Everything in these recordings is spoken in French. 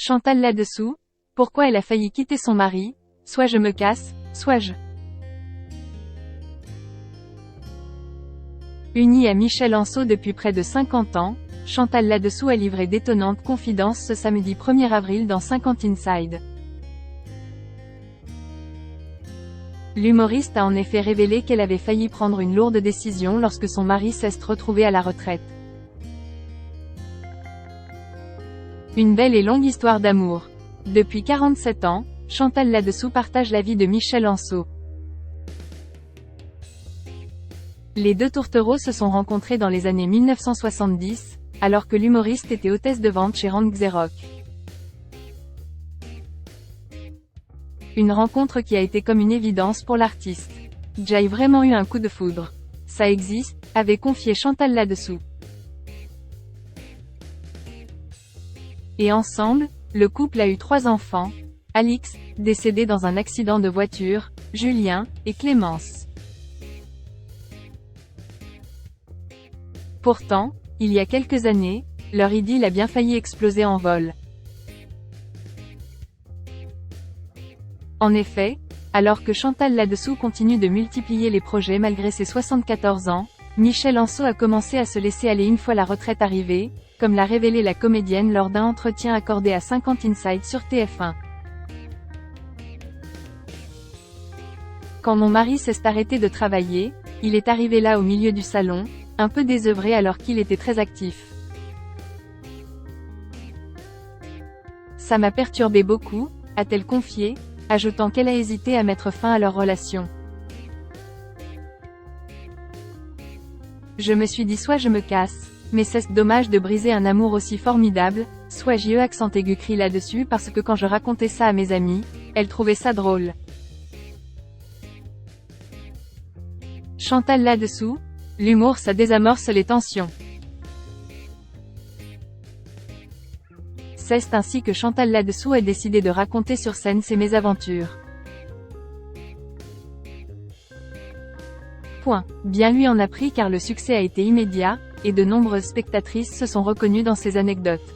Chantal là-dessous, pourquoi elle a failli quitter son mari, soit je me casse, soit je... Unie à Michel Anceau depuis près de 50 ans, Chantal là-dessous a livré d'étonnantes confidences ce samedi 1er avril dans 50 Inside. L'humoriste a en effet révélé qu'elle avait failli prendre une lourde décision lorsque son mari s'est retrouvé à la retraite. Une belle et longue histoire d'amour. Depuis 47 ans, Chantal là-dessous partage la vie de Michel Anceau. Les deux tourtereaux se sont rencontrés dans les années 1970, alors que l'humoriste était hôtesse de vente chez Rank Xerox. Une rencontre qui a été comme une évidence pour l'artiste. J'ai vraiment eu un coup de foudre. Ça existe, avait confié Chantal là-dessous. Et ensemble, le couple a eu 3 enfants, Alix, décédé dans un accident de voiture, Julien, et Clémence. Pourtant, il y a quelques années, leur idylle a bien failli exploser en vol. En effet, alors que Chantal là-dessous continue de multiplier les projets malgré ses 74 ans, Michel Anceau a commencé à se laisser aller une fois la retraite arrivée, comme l'a révélé la comédienne lors d'un entretien accordé à 50 Inside sur TF1. Quand mon mari s'est arrêté de travailler, il est arrivé là au milieu du salon, un peu désœuvré alors qu'il était très actif. Ça m'a perturbé beaucoup, a-t-elle confié, ajoutant qu'elle a hésité à mettre fin à leur relation. Je me suis dit soit je me casse, mais c'est dommage de briser un amour aussi formidable, soit j'y accent aigu crie là-dessus parce que quand je racontais ça à mes amis, elles trouvaient ça drôle. Chantal là-dessous, l'humour ça désamorce les tensions. C'est ainsi que Chantal là-dessous a décidé de raconter sur scène ses mésaventures. Bien lui en a pris car le succès a été immédiat, et de nombreuses spectatrices se sont reconnues dans ces anecdotes.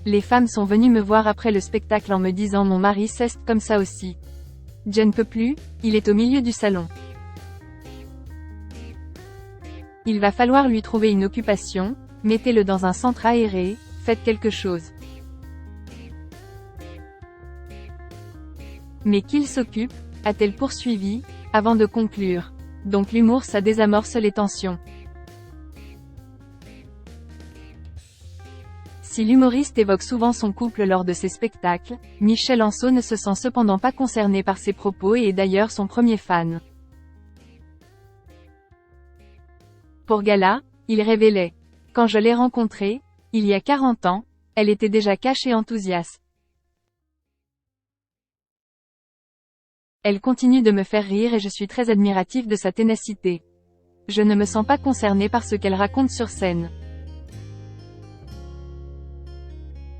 Les femmes sont venues me voir après le spectacle en me disant mon mari c'est comme ça aussi. Je ne peux plus, il est au milieu du salon. Il va falloir lui trouver une occupation, mettez-le dans un centre aéré, faites quelque chose. Mais qu'il s'occupe, a-t-elle poursuivi, avant de conclure. Donc l'humour ça désamorce les tensions. Si l'humoriste évoque souvent son couple lors de ses spectacles, Michel Anceau ne se sent cependant pas concerné par ses propos et est d'ailleurs son premier fan. Pour Gala, il révélait « Quand je l'ai rencontrée, il y a 40 ans, elle était déjà cash et enthousiaste. Elle continue de me faire rire et je suis très admiratif de sa ténacité. Je ne me sens pas concerné par ce qu'elle raconte sur scène.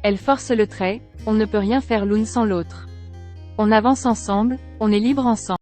Elle force le trait, on ne peut rien faire l'une sans l'autre. On avance ensemble, on est libre ensemble.